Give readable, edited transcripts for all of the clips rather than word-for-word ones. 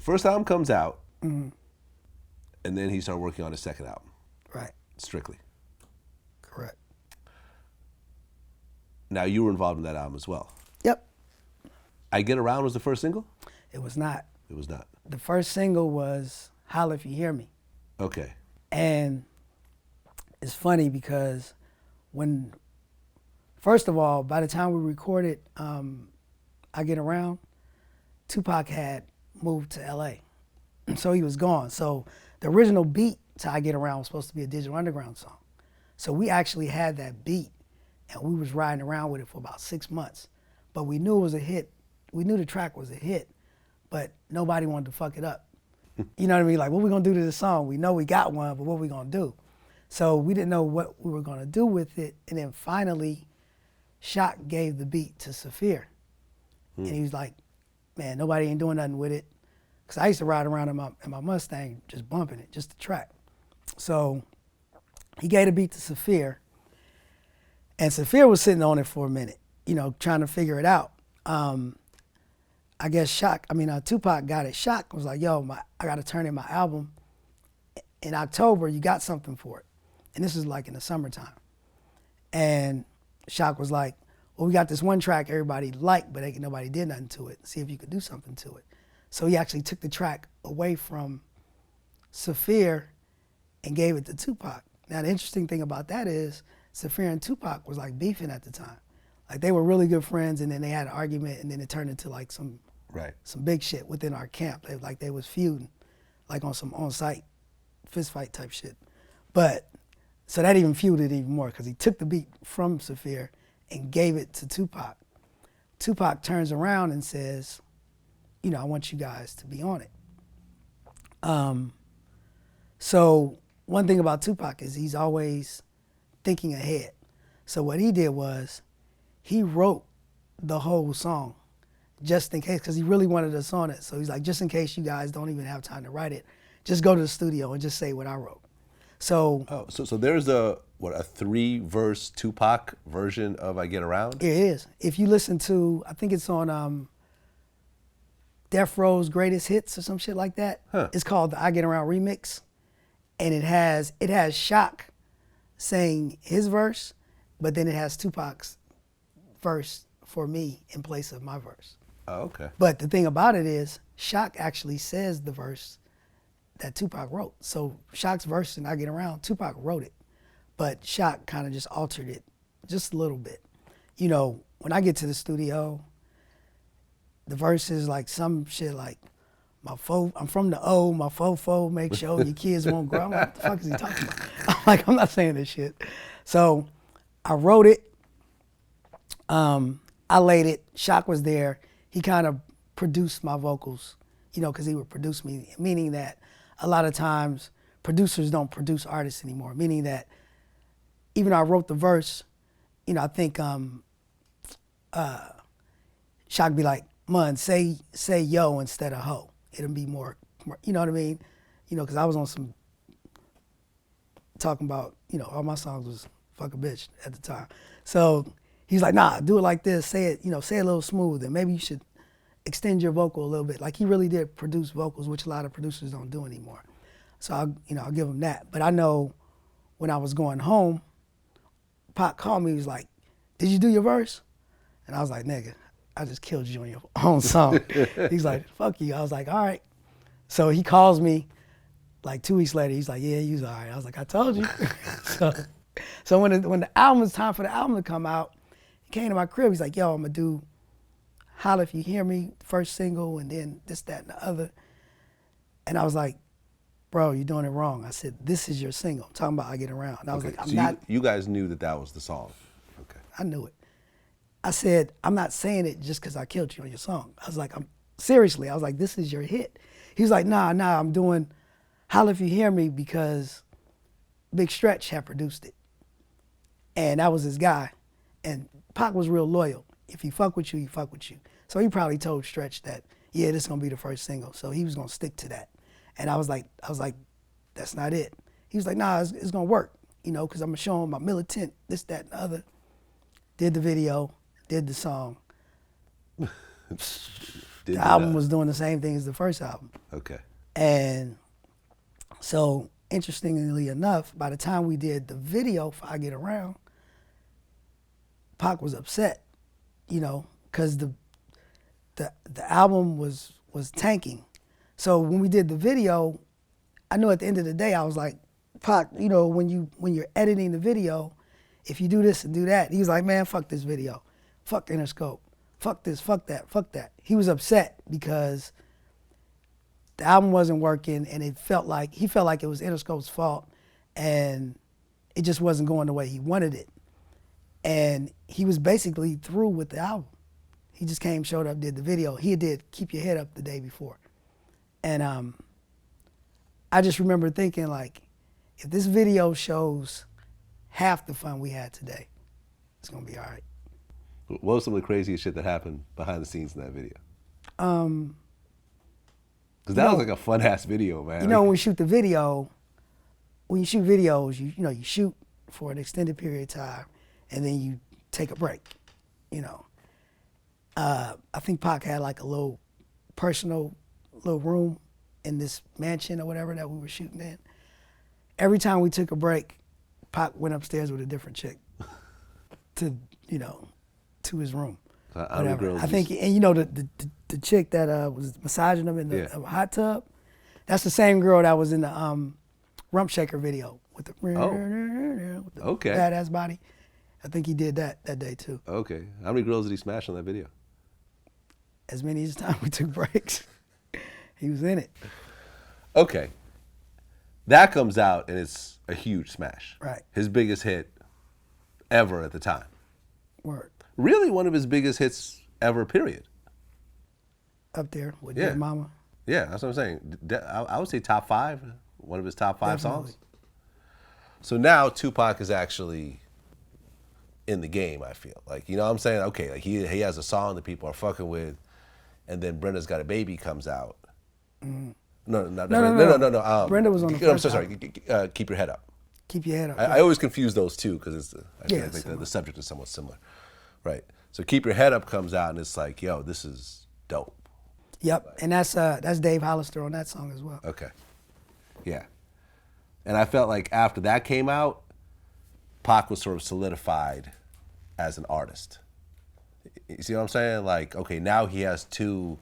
first album comes out, Mm-hmm. and then he started working on his second album, Right. Strictly. Correct. Now you were involved in that album as well. Yep. I Get Around was the first single? It was not. It was not. The first single was Holla If You Hear Me. Okay. And it's funny because when, first of all, by the time we recorded I Get Around, Tupac had moved to LA. So he was gone. So the original beat to I Get Around was supposed to be a Digital Underground song. So we actually had that beat and we was riding around with it for about 6 months. But we knew it was a hit. We knew the track was a hit, but nobody wanted to fuck it up. You know what I mean? Like, what we gonna do to this song? We know we got one, but what we gonna do? So we didn't know what we were gonna do with it. And then finally, Shock gave the beat to Saphir. And he was like, man, nobody ain't doing nothing with it. Cause I used to ride around in my Mustang just bumping it, just the track. So he gave the beat to Saphir. And Saphir was sitting on it for a minute, you know, trying to figure it out. I guess Tupac got it. Shock was like, yo, I got to turn in my album. In October, you got something for it. And this is like in the summertime. And Shock was like, well, we got this one track everybody liked, but nobody did nothing to it. See if you could do something to it. So he actually took the track away from Saphir and gave it to Tupac. Now, the interesting thing about that is Saphir and Tupac was like beefing at the time. Like they were really good friends, and then they had an argument, and then it turned into like some big shit within our camp. They was feuding, like on some on-site fist fight type shit. But so that even feuded even more because he took the beat from Saphir and gave it to Tupac. Tupac turns around and says, you know, I want you guys to be on it. So one thing about Tupac is he's always thinking ahead. So what he did was he wrote the whole song just in case, because he really wanted us on it. So he's like, just in case you guys don't even have time to write it, just go to the studio and just say what I wrote. So so there's a 3-verse Tupac version of I Get Around? It is. If you listen to, I think it's on Death Row's Greatest Hits or some shit like that. Huh. It's called the I Get Around remix. And it has Shock saying his verse, but then it has Tupac's verse for me in place of my verse. Oh, okay. But the thing about it is, Shock actually says the verse that Tupac wrote. So Shock's verse in I Get Around, Tupac wrote it, but Shock kind of just altered it just a little bit. You know, when I get to the studio, the verse is like some shit like, I'm from the O, my fofo, make sure your kids won't grow. I'm like, what the fuck is he talking about? I'm like, I'm not saying this shit. So I wrote it, I laid it, Shock was there. He kind of produced my vocals, you know, because he would produce me, meaning that a lot of times producers don't produce artists anymore, meaning that even though I wrote the verse, you know, I think Shock be like, man, say yo instead of ho. It'll be more, you know what I mean? You know, because I was on some, talking about, you know, all my songs was fuck a bitch at the time. So he's like, nah, do it like this, say it a little smooth, and maybe you should extend your vocal a little bit. Like he really did produce vocals, which a lot of producers don't do anymore. So I'll give him that. But I know when I was going home, Pac called me, he was like, did you do your verse? And I was like, nigga, I just killed you on your own song. He's like, fuck you. I was like, all right. So he calls me like 2 weeks later. He's like, yeah, you was all right. I was like, I told you. so when the album was time for the album to come out, he came to my crib. He's like, yo, I'm going to do Holla If You Hear Me, first single, and then this, that, and the other. And I was like, bro, you're doing it wrong. I said, this is your single. I'm talking about I Get Around. And I was like, I'm not. You guys knew that was the song. Okay. I knew it. I said, I'm not saying it just because I killed you on your song. I was like, seriously, I was like, this is your hit. He was like, nah, I'm doing Holla If You Hear Me because Big Stretch had produced it. And that was his guy. And Pac was real loyal. If he fuck with you, he fuck with you. So he probably told Stretch that, yeah, this is gonna be the first single. So he was gonna stick to that. And I was like, that's not it. He was like, nah, it's gonna work, you know, because I'm gonna show him my militant, this, that, and the other. Did the video, did the song. Did the album was doing the same thing as the first album. Okay. And so, interestingly enough, by the time we did the video for I Get Around, Pac was upset, you know, because the album was tanking. So when we did the video, I knew at the end of the day, I was like, Pac, you know, when you're editing the video, if you do this and do that, he was like, man, fuck this video. Fuck Interscope. Fuck this, fuck that, fuck that. He was upset because the album wasn't working, and he felt like it was Interscope's fault, and it just wasn't going the way he wanted it. And he was basically through with the album. He just came, showed up, did the video. He did Keep Your Head Up the day before. And I just remember thinking, like, if this video shows half the fun we had today, it's gonna be all right. What was some of the craziest shit that happened behind the scenes in that video? Because that was like a fun ass video, man. You know, when we shoot the video, when you shoot videos, you know, you shoot for an extended period of time, and then you take a break. You know, I think Pac had like a little personal little room in this mansion or whatever that we were shooting in. Every time we took a break, Pac went upstairs with a different chick to, you know, to his room. How many girls? I think, and you know, the chick that was massaging him in the hot tub, that's the same girl that was in the Rump Shaker video with the, with the badass body. I think he did that day too. Okay. How many girls did he smash on that video? As many as time we took breaks. He was in it. Okay. That comes out and it's a huge smash. Right. His biggest hit ever at the time. Word. Really one of his biggest hits ever, period. Up there with Dead Mama. Yeah, that's what I'm saying. I would say top 5, one of his top 5 Definitely. songs. So now Tupac is actually in the game, I feel. Like, you know what I'm saying? Okay, like he has a song that people are fucking with, and then Brenda's Got a Baby comes out. Mm-hmm. No. Brenda was on the first I'm so sorry. Keep Your Head Up. Keep Your Head Up. I always confuse those two because I think the subject is somewhat similar. Right. So Keep Your Head Up comes out and it's like, yo, this is dope. Yep, and that's Dave Hollister on that song as well. Okay. Yeah. And I felt like after that came out, Pac was sort of solidified as an artist. You see what I'm saying? Like, okay, now he has 2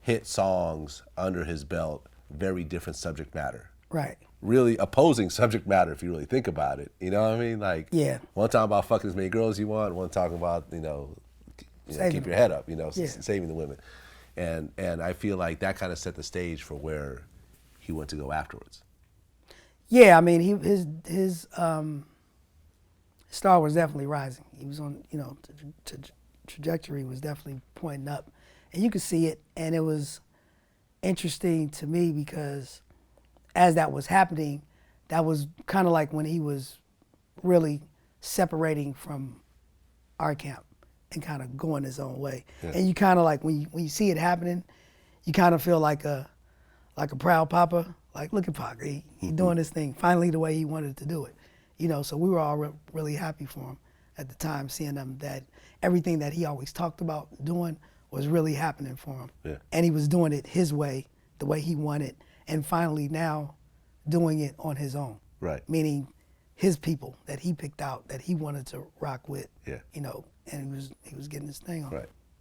hit songs under his belt, very different subject matter. Right. Really opposing subject matter if you really think about it. You know what I mean? Like, one talking about fucking as many girls you want, one talking about, you know keep your head up, you know, saving the women. And I feel like that kind of set the stage for where he went to go afterwards. Yeah, I mean, his star was definitely rising. He was on, you know, trajectory was definitely pointing up. And you could see it, and it was interesting to me because as that was happening, that was kind of like when he was really separating from our camp and kind of going his own way. Yeah. And you kind of like, when you see it happening, you kind of feel like a proud papa. Like, look at Pac, he doing this thing finally the way he wanted to do it. You know, so we were all really happy for him at the time, seeing him that everything that he always talked about doing was really happening for him. Yeah. And he was doing it his way, the way he wanted, and finally now doing it on his own. Right. Meaning his people that he picked out, that he wanted to rock with. Yeah. You know, and he was getting his thing on. Right.